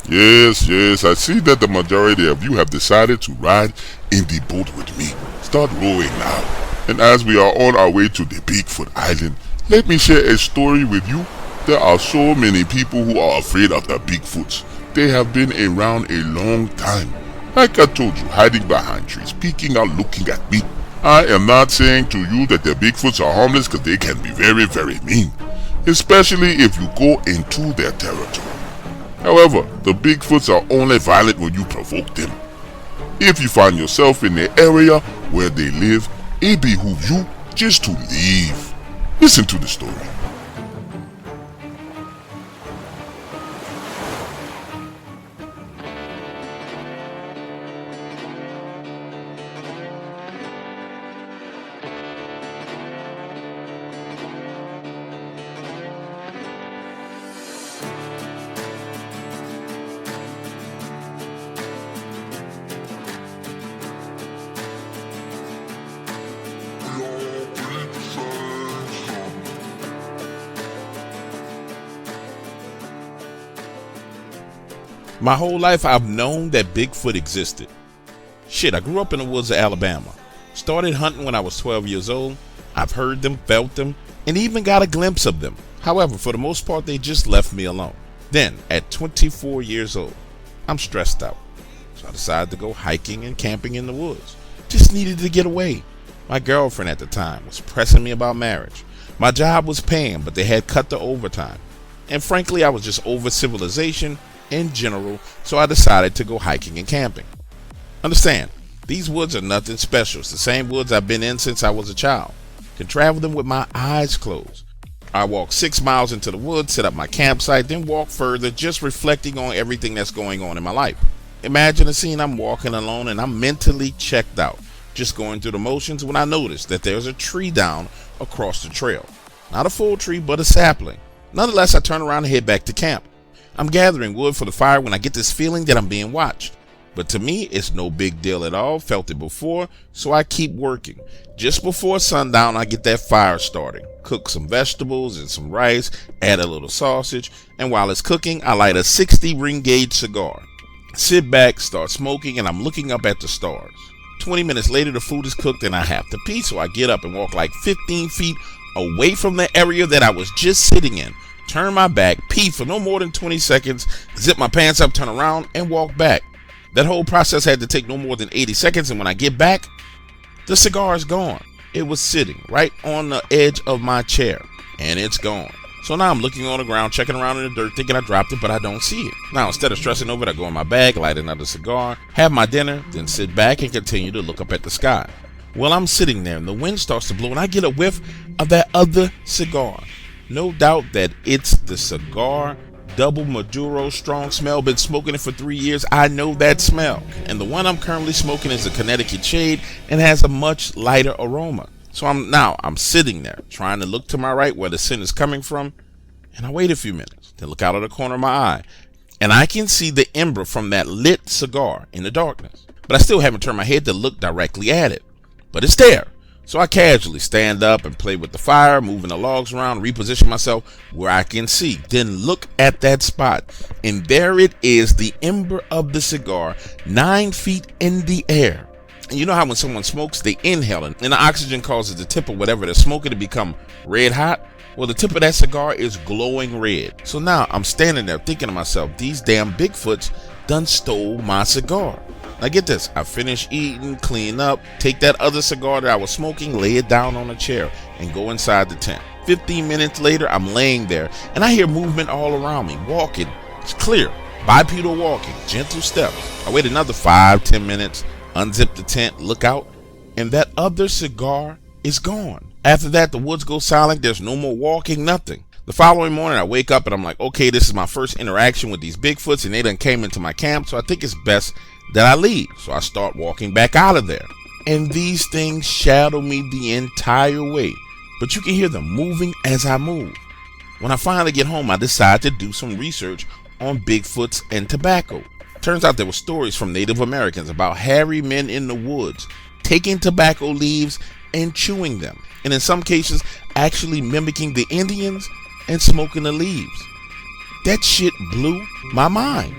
Yes, I see that the majority of you have decided to ride in the boat with me. Start rowing now. And as we are on our way to the Bigfoot Island, let me share a story with you. There are so many people who are afraid of the Bigfoots. They have been around a long time. Like I told you, hiding behind trees, peeking out, looking at me. I am not saying to you that the Bigfoots are harmless, because they can be very, very mean. Especially if you go into their territory. However, the Bigfoots are only violent when you provoke them. If you find yourself in the area where they live, it behooves you just to leave. Listen to the story. My whole life I've known that Bigfoot existed. Shit, I grew up in the woods of Alabama. Started hunting when I was 12 years old. I've heard them, felt them, and even got a glimpse of them. However, for the most part, they just left me alone. Then, at 24 years old, I'm stressed out. So I decided to go hiking and camping in the woods. Just needed to get away. My girlfriend at the time was pressing me about marriage. My job was paying, but they had cut the overtime. And frankly, I was just over civilization in general, so I decided to go hiking and camping. Understand, these woods are nothing special. It's the same woods I've been in since I was a child. Can travel them with my eyes closed. I walk 6 miles into the woods, set up my campsite, then walk further, just reflecting on everything that's going on in my life. Imagine a scene: I'm walking alone and I'm mentally checked out, just going through the motions, when I notice that there's a tree down across the trail. Not a full tree, but a sapling. Nonetheless, I turn around and head back to camp. I'm gathering wood for the fire when I get this feeling that I'm being watched. But to me, it's no big deal at all. Felt it before, so I keep working. Just before sundown, I get that fire starting. Cook some vegetables and some rice, add a little sausage, and while it's cooking, I light a 60 ring gauge cigar. Sit back, start smoking, and I'm looking up at the stars. 20 minutes later, the food is cooked and I have to pee, so I get up and walk like 15 feet away from the area that I was just sitting in. Turn my back, pee for no more than 20 seconds, zip my pants up, turn around, and walk back. That whole process had to take no more than 80 seconds, and when I get back, the cigar is gone. It was sitting right on the edge of my chair, and it's gone. So now I'm looking on the ground, checking around in the dirt, thinking I dropped it, but I don't see it. Now, instead of stressing over it, I go in my bag, light another cigar, have my dinner, then sit back and continue to look up at the sky. Well, I'm sitting there, and the wind starts to blow, and I get a whiff of that other cigar. No doubt that it's the cigar, double Maduro, strong smell. Been smoking it for 3 years. I know that smell. And the one I'm currently smoking is a Connecticut shade and has a much lighter aroma. So I'm sitting there trying to look to my right where the scent is coming from. And I wait a few minutes to look out of the corner of my eye. And I can see the ember from that lit cigar in the darkness. But I still haven't turned my head to look directly at it. But it's there. So I casually stand up and play with the fire, moving the logs around, reposition myself where I can see. Then look at that spot. And there it is, the ember of the cigar, 9 feet in the air. And you know how when someone smokes, they inhale it, and the oxygen causes the tip of whatever they're smoking to become red hot? Well, the tip of that cigar is glowing red. So now I'm standing there thinking to myself, these damn Bigfoots done stole my cigar. Now get this, I finish eating, clean up, take that other cigar that I was smoking, lay it down on a chair, and go inside the tent. 15 minutes later, I'm laying there, and I hear movement all around me, walking. It's clear, bipedal walking, gentle steps. I wait another 5-10 minutes, unzip the tent, look out, and that other cigar is gone. After that, the woods go silent, there's no more walking, nothing. The following morning, I wake up and I'm like, okay, this is my first interaction with these Bigfoots, and they done came into my camp, so I think it's best that I leave. So I start walking back out of there. And these things shadow me the entire way. But you can hear them moving as I move. When I finally get home, I decide to do some research on Bigfoots and tobacco. Turns out there were stories from Native Americans about hairy men in the woods taking tobacco leaves and chewing them. And in some cases, actually mimicking the Indians and smoking the leaves. That shit blew my mind.